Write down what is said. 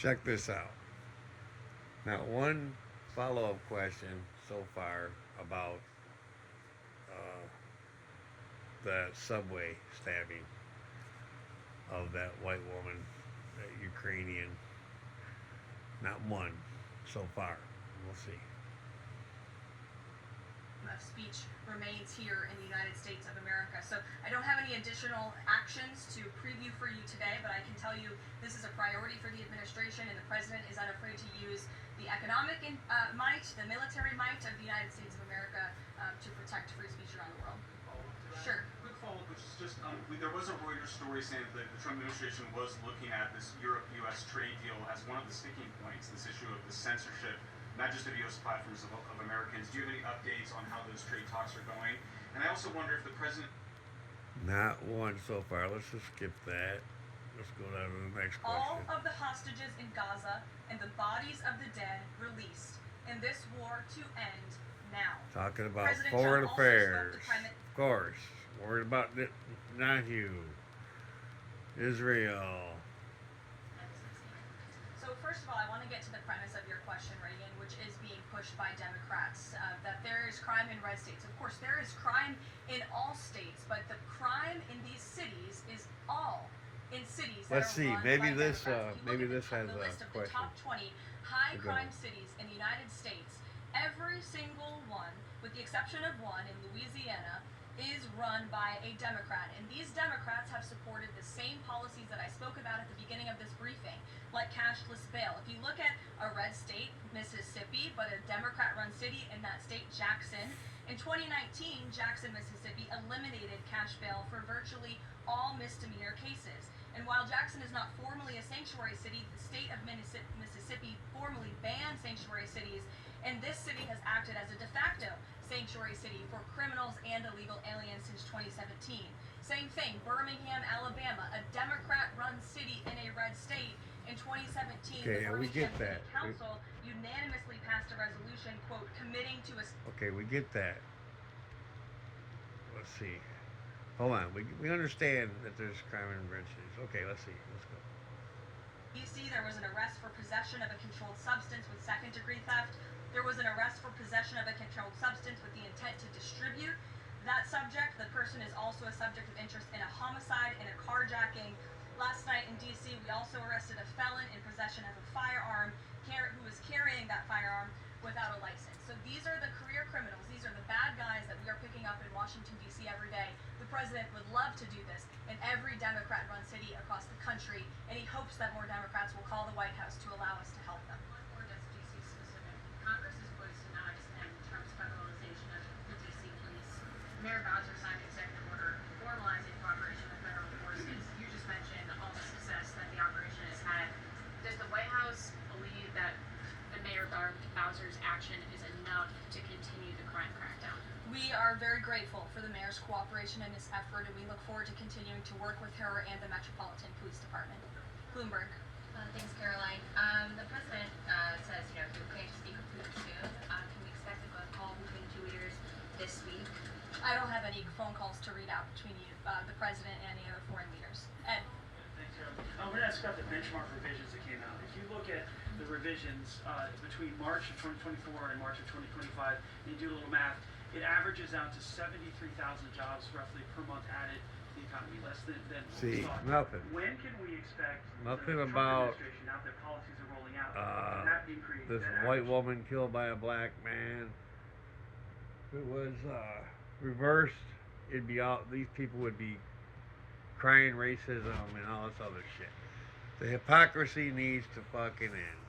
Check this out. Not one follow-up question so far about uh, the subway stabbing of that white woman, that Ukrainian. Not one so far. We'll see. Of speech remains here in the United States of America. So I don't have any additional actions to preview for you today, but I can tell you this is a priority for the administration, and the president is unafraid to use the economic might, the military might of the United States of America to protect free speech around the world. Sure. Quick follow-up, which is just there was a Reuters story saying that the Trump administration was looking at this Europe-U.S. trade deal as one of the sticking points. This issue of the censorship, not just of U.S. platforms of Americans. Do you have any updates on how those trade talks are going? And I also wonder if the president. Not one so far. Let's just skip that. Let's go down to the next All question. of the hostages in Gaza and the bodies of the dead released, and this war to end now. Talking about President foreign Trump also spoke affairs. to Prime Of course. Worried about Netanyahu, Israel. So first of all, I want to get to the premise of your question, Reagan, which is being pushed by Democrats, that there is crime in red states. Of course, there is crime in all states, but the crime in these cities is all in cities that Let's are see. run Maybe by this. Democrats. If you Maybe look this at has the a list of the question. top 20 high Go crime ahead. cities in the United States, every single one, with the exception of one in Louisiana, is run by a Democrat. And these Democrats have supported the same policies that I spoke about at the beginning of this briefing, like cashless bail. If you look at a red state, Mississippi, but a Democrat-run city in that state, Jackson, in 2019, Jackson, Mississippi eliminated cash bail for virtually all misdemeanor cases. And while Jackson is not formally a sanctuary city, the state of Mississippi formally banned sanctuary cities, and this city has acted as a de facto sanctuary city for criminals and illegal aliens since 2017. Same thing, Birmingham, Alabama, a Democrat-run city in a red state. In 2017, Okay, the we Birmingham get City that. Council unanimously passed a resolution, quote, committing to a Okay, we get that. Let's see. Hold on. We understand that there's crime in red cities. Okay, let's see. Let's go. DC, there was an arrest for possession of a controlled substance with second-degree theft. There was an arrest for possession of a controlled substance with the intent to distribute that subject. The person is also a subject of interest in a homicide and a carjacking. Last night in DC, we also arrested a felon in possession of a firearm who was carrying that firearm without a license. So these are the career criminals. These are the bad guys that we are picking up in Washington, D.C. every day. The president would love to do this in every Democrat-run city across the country, and he hopes that more Democrats will call the White House to allow us to help them. Or just DC specific. Congress is poised to now extend Trump's federalization of the DC police. Mayor Bowser signed an executive order formalizing cooperation with federal forces. You just mentioned all the success that the operation has had. Does the White House believe that the Mayor Bowser's action is enough to continue the crime crackdown? We are very grateful for the mayor's cooperation in this effort, and we look forward to continuing to work with her and the Metropolitan Police Department. Bloomberg. Thanks, Caroline. The president says, he plans to speak with Putin soon. Can we expect a call between the two leaders this week? I don't have any phone calls to read out between you, the president and any other foreign leaders. Ed. Thanks, Carol. I'm going to ask about the benchmark revisions that came out. If you look at the revisions between March of 2024 and March of 2025, and you do a little math, it averages out to 73,000 jobs roughly per month added to the economy, less than what we See, thought. nothing. When can we expect Nothing the Trump about, administration, now that policies are rolling out, that increase? this that white average? woman killed by a black man. If it was reversed, it'd be all these people would be crying racism and all this other shit. The hypocrisy needs to fucking end.